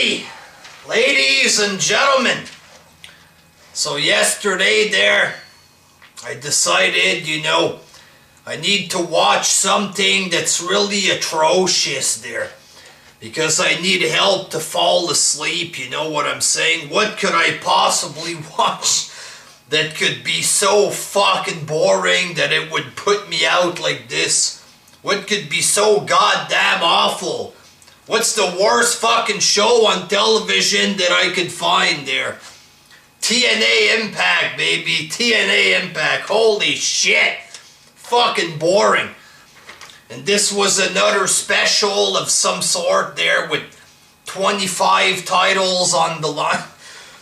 Alrighty, ladies and gentlemen. So yesterday there, I decided, I need to watch something that's really atrocious there. Because I need help to fall asleep, you know what I'm saying? What could I possibly watch that could be so fucking boring that it would put me out like this? What could be so goddamn awful? What's the worst fucking show on television that I could find there? TNA Impact, baby. TNA Impact. Holy shit. Fucking boring. And this was another special of some sort there with 25 titles on the line.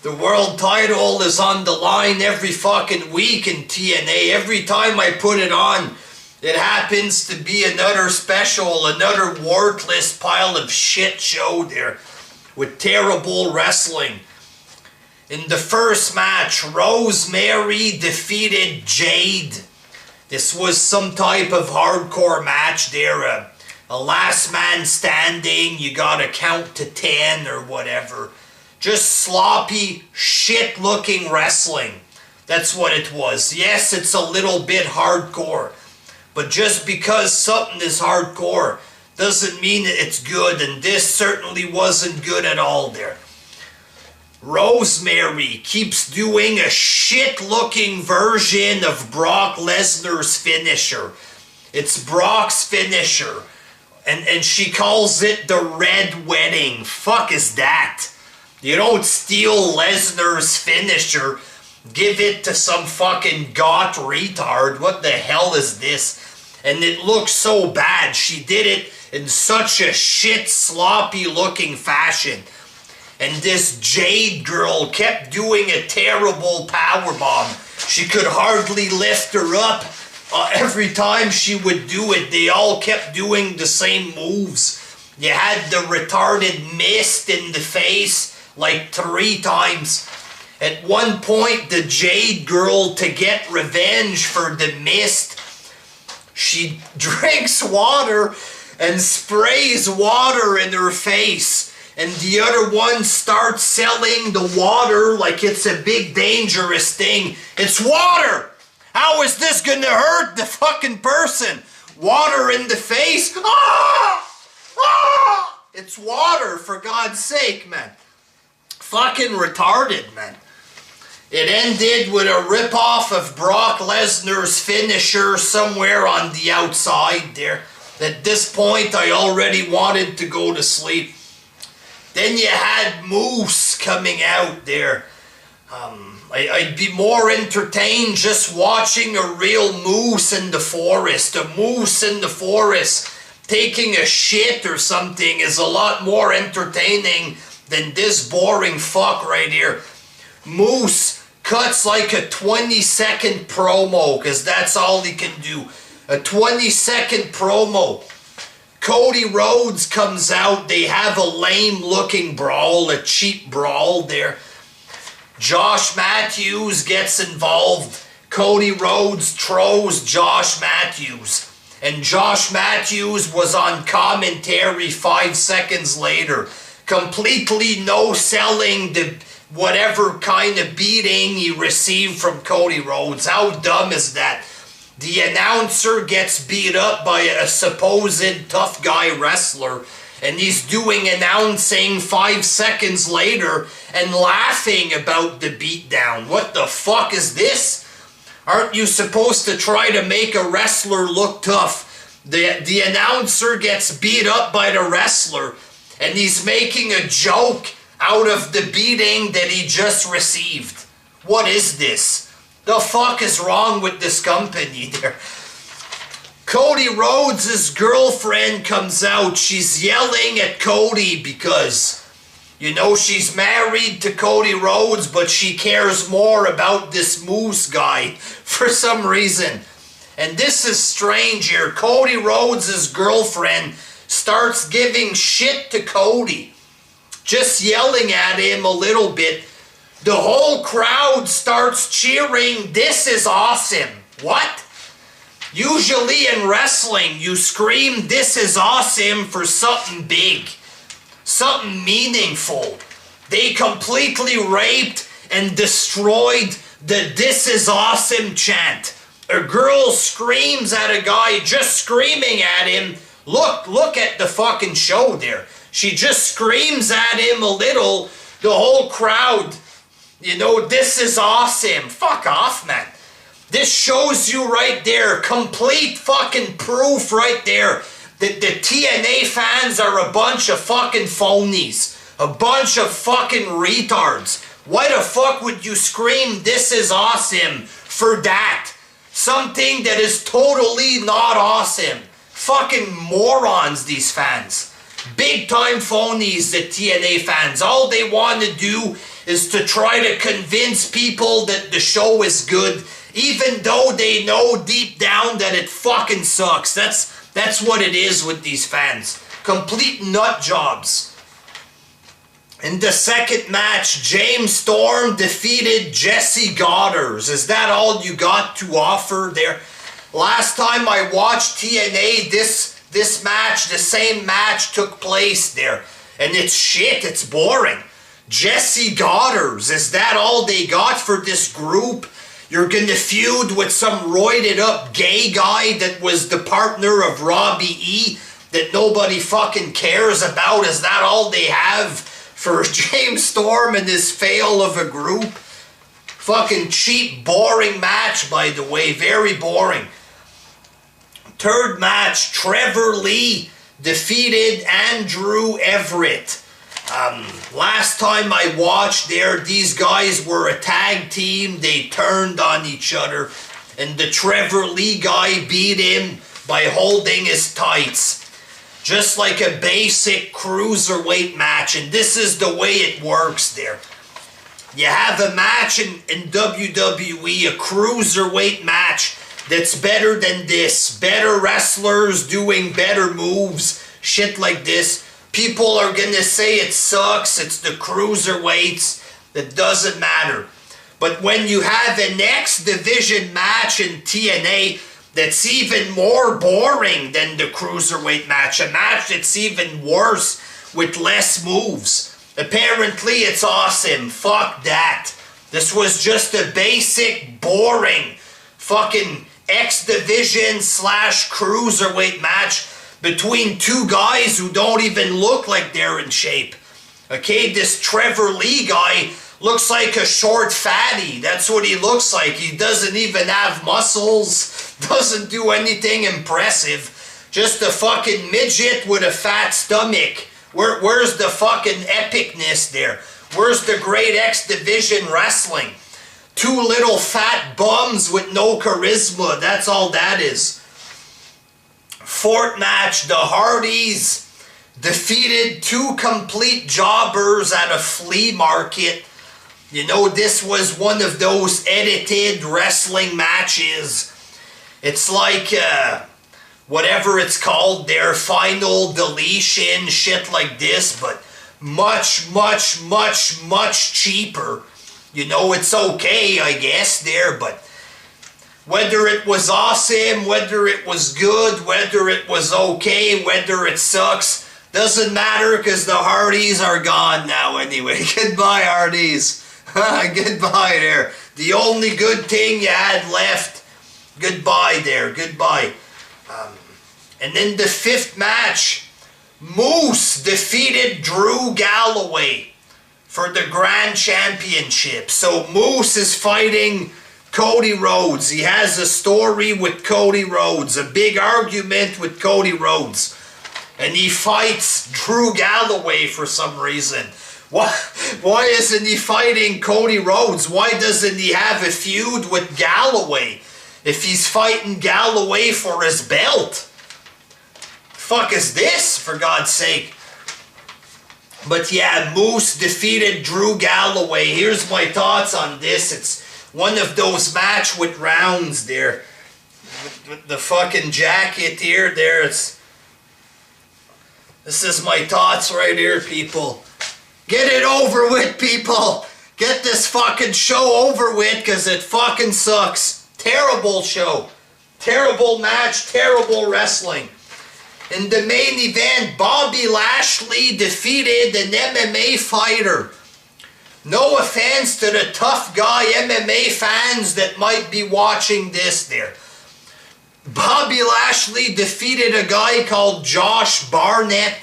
The world title is on the line every fucking week in TNA. Every time I put it on, it happens to be another special, another worthless pile of shit show there with terrible wrestling. In the first match, Rosemary defeated Jade. This was some type of hardcore match there, a last man standing, you gotta count to 10 or whatever. Just sloppy, shit looking wrestling. That's what it was. Yes, it's a little bit hardcore. But just because something is hardcore doesn't mean it's good, and this certainly wasn't good at all there. Rosemary keeps doing a shit-looking version of Brock Lesnar's finisher. It's Brock's finisher, and she calls it the Red Wedding. Fuck is that? You don't steal Lesnar's finisher, give it to some fucking goth retard. What the hell is this? And it looks so bad. She did it in such a shit, sloppy looking fashion. And this Jade girl kept doing a terrible powerbomb. She could hardly lift her up. Every time she would do it, they all kept doing the same moves. You had the retarded mist in the face like 3 times. At one point, the Jade girl, to get revenge for the mist, she drinks water and sprays water in her face. And the other one starts selling the water like it's a big dangerous thing. It's water! How is this gonna hurt the fucking person? Water in the face? Ah! Ah! It's water, for God's sake, man. Fucking retarded, man. It ended with a rip-off of Brock Lesnar's finisher somewhere on the outside there. At this point, I already wanted to go to sleep. Then you had Moose coming out there. I'd be more entertained just watching a real moose in the forest. A moose in the forest taking a shit or something is a lot more entertaining than this boring fuck right here. Moose cuts like a 20-second promo, because that's all he can do. A 20-second promo. Cody Rhodes comes out, they have a lame-looking brawl, a cheap brawl there. Josh Matthews gets involved. Cody Rhodes throws Josh Matthews. And Josh Matthews was on commentary 5 seconds later, completely no-selling the whatever kind of beating he received from Cody Rhodes. How dumb is that? The announcer gets beat up by a supposed tough guy wrestler, and he's doing announcing 5 seconds later and laughing about the beatdown. What the fuck is this? Aren't you supposed to try to make a wrestler look tough? The announcer gets beat up by the wrestler, and he's making a joke out of the beating that he just received. What is this? The fuck is wrong with this company there? Cody Rhodes' girlfriend comes out. She's yelling at Cody because, she's married to Cody Rhodes, but she cares more about this Moose guy for some reason. And this is strange here. Cody Rhodes' girlfriend starts giving shit to Cody. Just yelling at him a little bit. The whole crowd starts cheering, "This is awesome." What? Usually in wrestling, you scream, "This is awesome" for something big. something meaningful. They completely raped and destroyed the "This is awesome" chant. A girl screams at a guy, just screaming at him. Look at the fucking show there. She just screams at him a little. The whole crowd, you know, "This is awesome." Fuck off, man. This shows you right there, complete fucking proof right there, that the TNA fans are a bunch of fucking phonies. A bunch of fucking retards. Why the fuck would you scream "This is awesome" for that? Something that is totally not awesome. Fucking morons, these fans. Big time phonies, the TNA fans. All they want to do is to try to convince people that the show is good, even though they know deep down that it fucking sucks. That's what it is with these fans. Complete nut jobs. In the second match, James Storm defeated Jesse Goddard. Is that all you got to offer there? Last time I watched TNA, this match, the same match took place there. And it's shit, it's boring. Jesse Goddard, is that all they got for this group? You're gonna feud with some roided up gay guy that was the partner of Robbie E that nobody fucking cares about? Is that all they have for James Storm and this fail of a group? Fucking cheap, boring match, by the way. Very boring. Third match, Trevor Lee defeated Andrew Everett. Last time I watched there, these guys were a tag team. They turned on each other. And the Trevor Lee guy beat him by holding his tights. Just like a basic cruiserweight match. And this is the way it works there. You have a match in WWE, a cruiserweight match that's better than this. Better wrestlers doing better moves. Shit like this. People are gonna say it sucks. It's the cruiserweights. That doesn't matter. But when you have an X Division match in TNA that's even more boring than the cruiserweight match, a match that's even worse with less moves, apparently it's awesome. Fuck that. This was just a basic, boring, fucking X Division / cruiserweight match between two guys who don't even look like they're in shape. Okay, this Trevor Lee guy looks like a short fatty. That's what he looks like. He doesn't even have muscles, doesn't do anything impressive. Just a fucking midget with a fat stomach. Where's the fucking epicness there? Where's the great X Division wrestling? Two little fat bums with no charisma. That's all that is. Fourth match, the Hardys defeated two complete jobbers at a flea market. You know, this was one of those edited wrestling matches. It's like, whatever it's called, their final deletion, shit like this, but much, much, much, much cheaper. You know, it's okay, I guess, there, but whether it was awesome, whether it was good, whether it was okay, whether it sucks, doesn't matter because the Hardys are gone now anyway. Goodbye, Hardys. Goodbye there. The only good thing you had left. Goodbye there. Goodbye. And then the fifth match, Moose defeated Drew Galloway for the Grand Championship. So Moose is fighting Cody Rhodes. He has a story with Cody Rhodes, a big argument with Cody Rhodes. And he fights Drew Galloway for some reason. Why isn't he fighting Cody Rhodes? Why doesn't he have a feud with Galloway if he's fighting Galloway for his belt? Fuck is this, for God's sake? But yeah, Moose defeated Drew Galloway. Here's my thoughts on this. It's one of those match with rounds there. With the fucking jacket here, there. This is my thoughts right here, people. Get it over with, people. Get this fucking show over with, because it fucking sucks. Terrible show. Terrible match. Terrible wrestling. In the main event, Bobby Lashley defeated an MMA fighter. No offense to the tough guy MMA fans that might be watching this there. Bobby Lashley defeated a guy called Josh Barnett.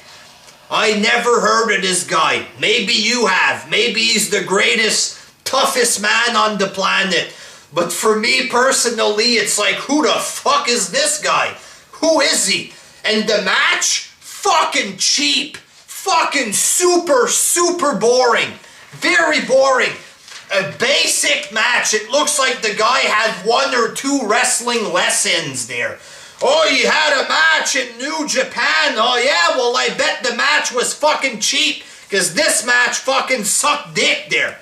I never heard of this guy. Maybe you have. Maybe he's the greatest, toughest man on the planet. But for me personally, it's like, who the fuck is this guy? Who is he? And the match? Fucking cheap. Fucking super, super boring. Very boring. A basic match. It looks like the guy had 1 or 2 wrestling lessons there. Oh, you had a match in New Japan. Oh, yeah, well, I bet the match was fucking cheap, because this match fucking sucked dick there.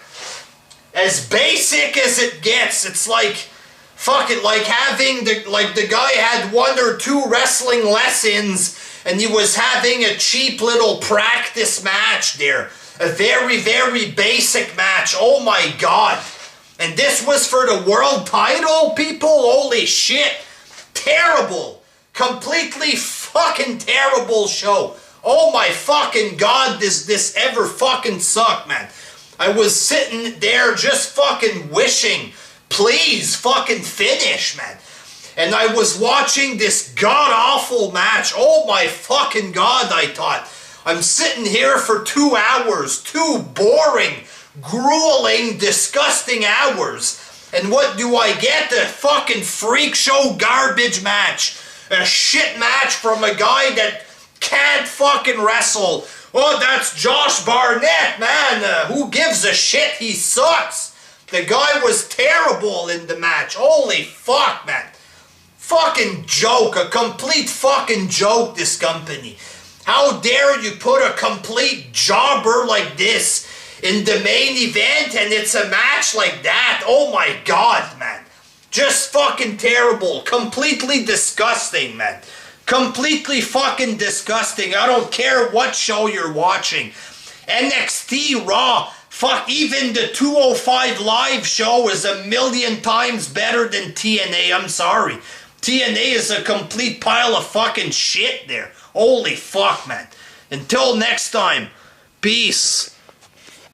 As basic as it gets, it's like, fucking, like having, the guy had 1 or 2 wrestling lessons, and he was having a cheap little practice match there. A very, very basic match. Oh my god. And this was for the world title, people? Holy shit. Terrible. Completely fucking terrible show. Oh my fucking god, this ever fucking sucked, man. I was sitting there just fucking wishing, please fucking finish, man. And I was watching this god-awful match. Oh my fucking god, I thought. I'm sitting here for 2 hours. 2 boring, grueling, disgusting hours. And what do I get? A fucking freak show garbage match. A shit match from a guy that can't fucking wrestle. Oh, that's Josh Barnett, man. Who gives a shit? He sucks. The guy was terrible in the match. Holy fuck, man. Fucking joke. A complete fucking joke, this company. How dare you put a complete jobber like this in the main event, and it's a match like that? Oh my god, man. Just fucking terrible. Completely disgusting, man. Completely fucking disgusting. I don't care what show you're watching. NXT Raw, fuck, even the 205 Live show is 1,000,000 times better than TNA. I'm sorry. TNA is a complete pile of fucking shit there. Holy fuck, man. Until next time, peace.